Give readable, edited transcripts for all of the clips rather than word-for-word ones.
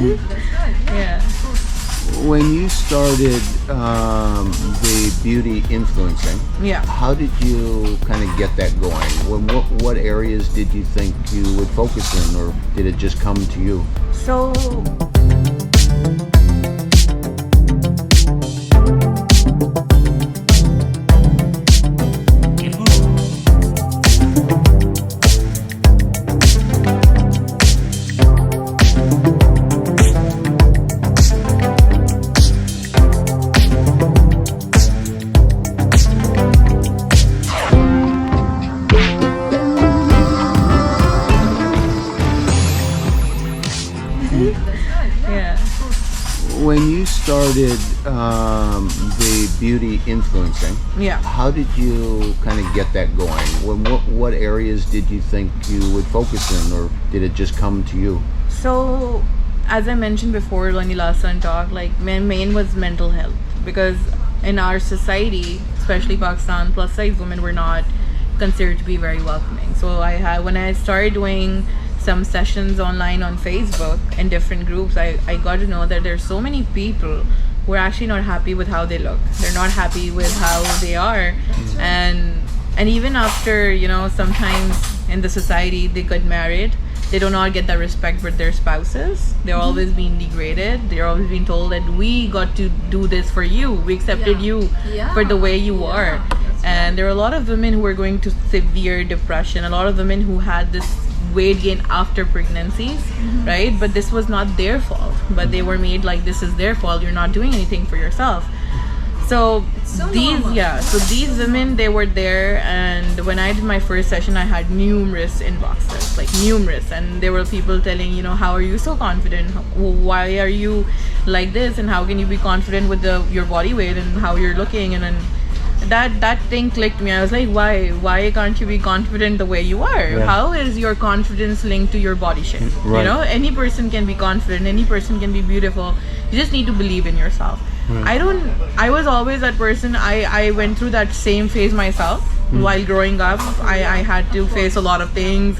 That's good. Yeah. When you started the beauty influencing, Yeah. how did you kind of get that going? What areas did you think you would focus in, or did it just come to you? So yeah. When you started the beauty influencing, Yeah. how did you kind of get that going? What areas did you think you would focus in, or did it just come to you? So, as I mentioned before when you last time talked, like my main was mental health, because in our society, especially Pakistan, plus size women were not considered to be very welcoming. So when I started doing some sessions online on Facebook in different groups, I got to know that there's so many people who are actually not happy with how they look. They're not happy with how they are, and even after sometimes in the society they get married, they do not get that respect with their spouses. They're always being degraded. They're always being told that we got to do this for you. We accepted you for the way you are. And there are a lot of women who are going to severe depression. A lot of women who had this weight gain after pregnancies, right? But this was not their fault. But they were made like this is their fault. You're not doing anything for yourself. So these women, they were there, and when I did my first session, I had numerous inboxes, like numerous, and there were people telling, how are you so confident? Why are you like this? And how can you be confident with your body weight and how you're looking? And then that thing clicked me. I was like, why can't you be confident the way you are? Yeah. How is your confidence linked to your body shape? Right. Any person can be confident, any person can be beautiful. You just need to believe in yourself. I was always that person. I went through that same phase myself. While growing up, I had to face a lot of things,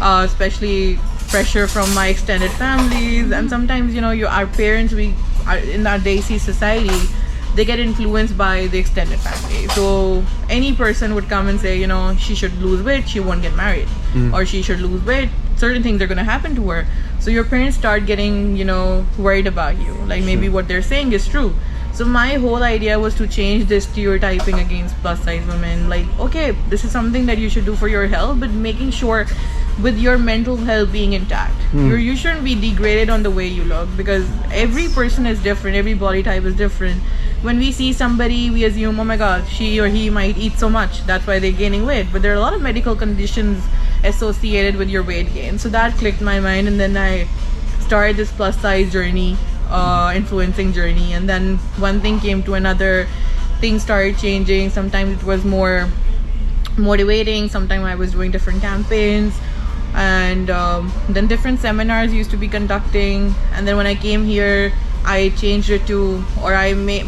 especially pressure from my extended families, and sometimes our parents, in our Desi society, they get influenced by the extended family. So any person would come and say, she should lose weight, she won't get married, or she should lose weight, certain things are going to happen to her. So your parents start getting worried about you, like maybe what they're saying is true. So my whole idea was to change this stereotyping against plus size women. Like, okay, this is something that you should do for your health, but making sure with your mental health being intact. You shouldn't be degraded on the way you look, because every person is different, every body type is different. When we see somebody, we assume, oh my god, she or he might eat so much, that's why they're gaining weight. But there are a lot of medical conditions associated with your weight gain. So that clicked my mind, and then I started this plus size journey, influencing journey, and then one thing came to another. Things started changing. Sometimes it was more motivating, sometimes I was doing different campaigns, and then different seminars used to be conducting. And then when I came here, I changed it to,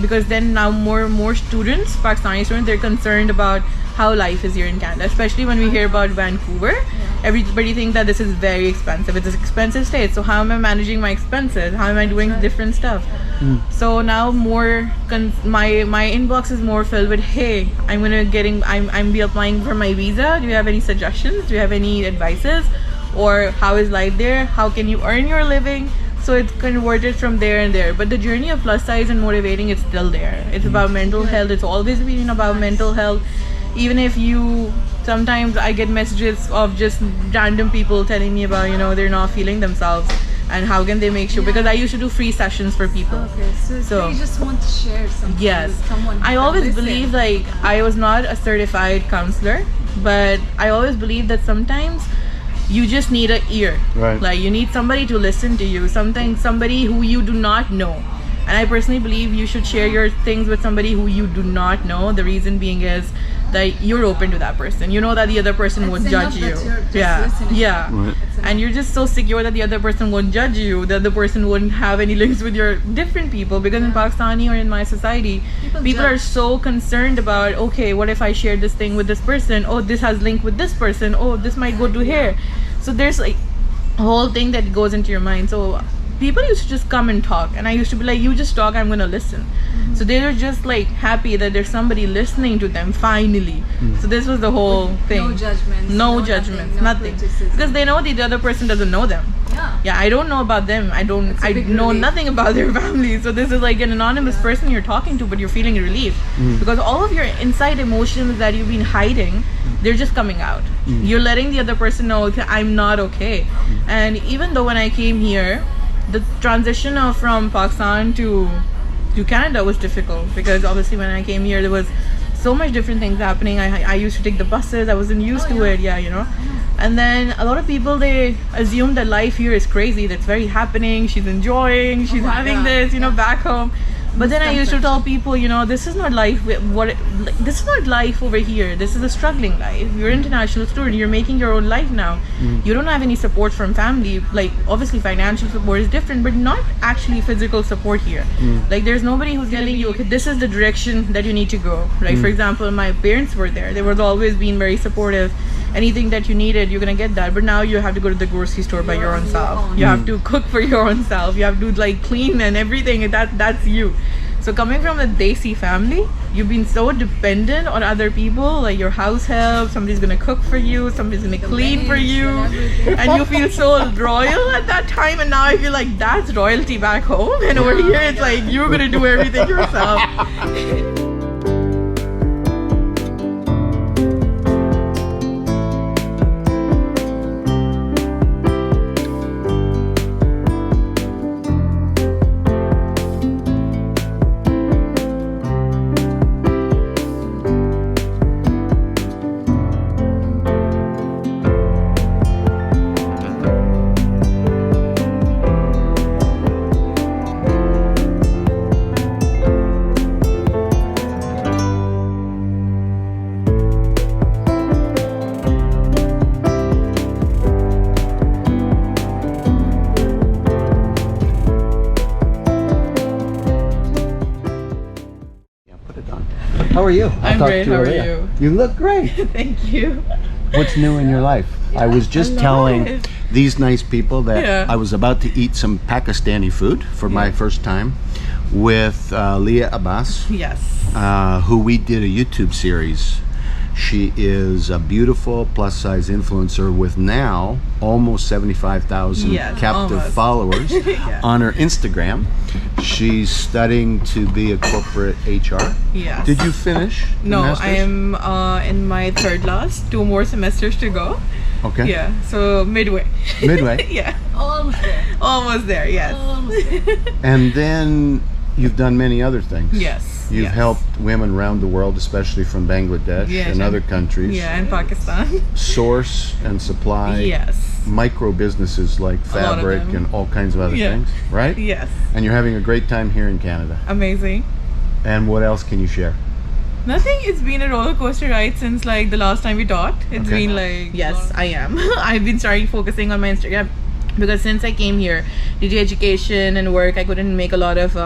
because then now more students, Pakistani students, they're concerned about how life is here in Canada, especially when we hear about Vancouver. Everybody thinks that this is very expensive. It's an expensive state. So how am I managing my expenses? How am I doing different stuff? So now my inbox is more filled with, hey, I'm be applying for my visa. Do you have any suggestions? Do you have any advices? Or how is life there? How can you earn your living? So it's converted from there and there. But the journey of plus size and motivating is still there. It's about mental health. It's always been about mental health. Even if sometimes I get messages of just random people telling me about, they're not feeling themselves, and how can they make sure, because I used to do free sessions for people. Okay, so they just want to share something Yes. with someone. I always believe, like, I was not a certified counselor, but I always believe that sometimes you just need an ear. Right. Like, you need somebody to listen to you, somebody who you do not know. And I personally believe you should share your things with somebody who you do not know. The reason being is that you're open to that person. You know that the other person won't judge you. Right. And you're just so secure that the other person won't judge you, that the person won't have any links with your different people. Because in Pakistani or in my society, people are so concerned about, okay, what if I share this thing with this person? Oh, this has link with this person. Oh, this might go to here. So there's like a whole thing that goes into your mind. So people used to just come and talk, and I used to be like, you just talk, I'm gonna listen. So they were just like happy that there's somebody listening to them finally. So this was the whole thing. No judgments. No judgments, nothing. criticism. Because they know the other person doesn't know them. Yeah. I don't know about them. I That's a big know relief. nothing about their family. So this is like an anonymous person you're talking to, but you're feeling relief because all of your inside emotions that you've been hiding, they're just coming out. You're letting the other person know, okay, I'm not okay. And even though when I came here, the transition from Pakistan to Canada was difficult because obviously when I came here there was so much different things happening. I used to take the buses. I wasn't used to it. And then a lot of people, they assume that life here is crazy. That's very happening. She's enjoying. She's my having God. this, back home. But then I used to tell people, this is not life. This is not life over here. This is a struggling life. You're an international student. You're making your own life now. You don't have any support from family. Like obviously financial support is different, but not actually physical support here. Like there's nobody who's telling you, okay, this is the direction that you need to go. Right? For example, my parents were there. They were always being very supportive. Anything that you needed, you're gonna get that. But now you have to go to the grocery store by your own self. You have to cook for your own self. You have to like clean and everything. That's you. So coming from a Desi family, you've been so dependent on other people, like your house help, somebody's gonna cook for you, somebody's gonna clean for maids you, and everything. and you feel so royal at that time. And now I feel like that's royalty back home, and over here it's like you're gonna do everything yourself. How are you? I'm talk great. to How are later. you? You look great. Thank you. What's new in your life? I was just telling it. these nice people that Yeah. I was about to eat some Pakistani food for my first time with Leah Abbas, Yes. who we did a YouTube series. She is a beautiful plus size influencer with now almost 75,000 Yes, captive almost. followers Yeah. on her Instagram. She's studying to be a corporate HR. Yes. Did you finish? the No, masters? I am in my third last. 2 more semesters to go. Okay. Yeah, so midway. Midway. Yeah, Almost there. almost there. Yes. Almost there. And then you've done many other things. Yes. You've yes. helped women around the world, especially from Bangladesh Yes, and other countries, Yeah, in Pakistan. source and supply Yes. micro businesses like lot of fabric them. and all kinds of other Yeah. things, right? Yes. And you're having a great time here in Canada. Amazing. And what else can you share? Nothing. It's been a roller coaster ride since like the last time we talked. It's Okay. been like yes, I am. I've been starting focusing on my Instagram because since I came here, due to education and work, I couldn't make a lot of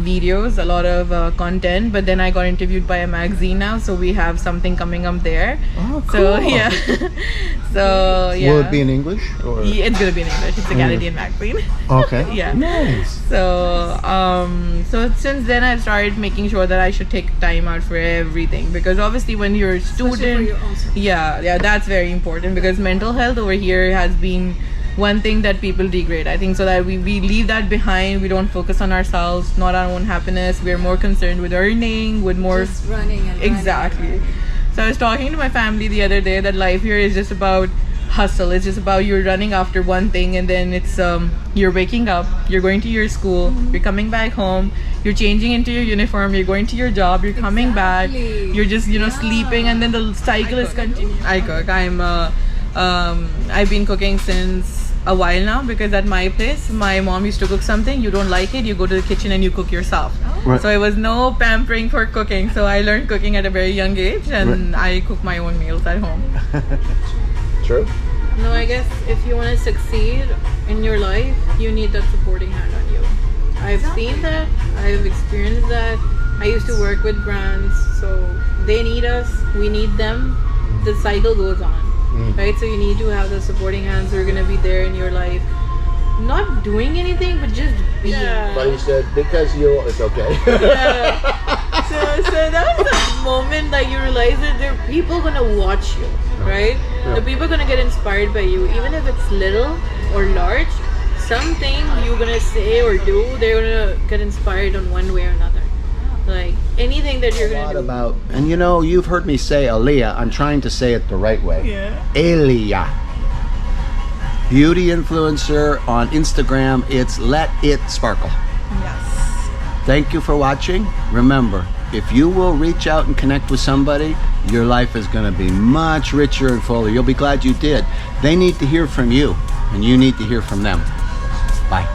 videos, a lot of content. But then I got interviewed by a magazine now, so we have something coming up there. Oh, So yeah, so yeah. Will it be in English? Or? Yeah, it's gonna be in English. It's a Canadian magazine. Okay. Yeah. Nice. So so since then I've started making sure that I should take time out for everything, because obviously when you're a Especially for student, your own self. yeah, that's very important, because mental health over here has been one thing that people degrade. I think so that we leave that behind. We don't focus on ourselves, not our own happiness. We're more concerned with earning, with more Just running and running. exactly. So I was talking to my family the other day that life here is just about hustle. It's just about you're running after one thing, and then it's you're waking up, you're going to your school, you're coming back home, you're changing into your uniform, you're going to your job, you're coming back, Exactly. you're just Yeah. sleeping, and then the cycle is continuing. I cook. I've been cooking since a while now, because at my place my mom used to cook something, you don't like it, you go to the kitchen and you cook yourself. Right. So it was no pampering for cooking, so I learned cooking at a very young age, and I cook my own meals at home. True. No, I guess if you want to succeed in your life, you need that supporting hand on you. I've seen that, I've experienced that. I used to work with brands, so they need us, we need them, the cycle goes on. Right, so you need to have the supporting hands who are going to be there in your life not doing anything, but just being. But he said, because you, it's okay. So that was the moment that you realize that there are people gonna watch you, right? Yeah. The people gonna get inspired by you, even if it's little or large. Something you're gonna say or do, they're gonna get inspired on one way or another. Like anything that you're A gonna lot do. about, and you know, you've heard me say Aliyah. I'm trying to say it the right way. Yeah. Aliyah. Beauty influencer on Instagram. It's Let It Sparkle. Yes. Thank you for watching. Remember, if you will reach out and connect with somebody, your life is going to be much richer and fuller. You'll be glad you did. They need to hear from you, and you need to hear from them. Bye.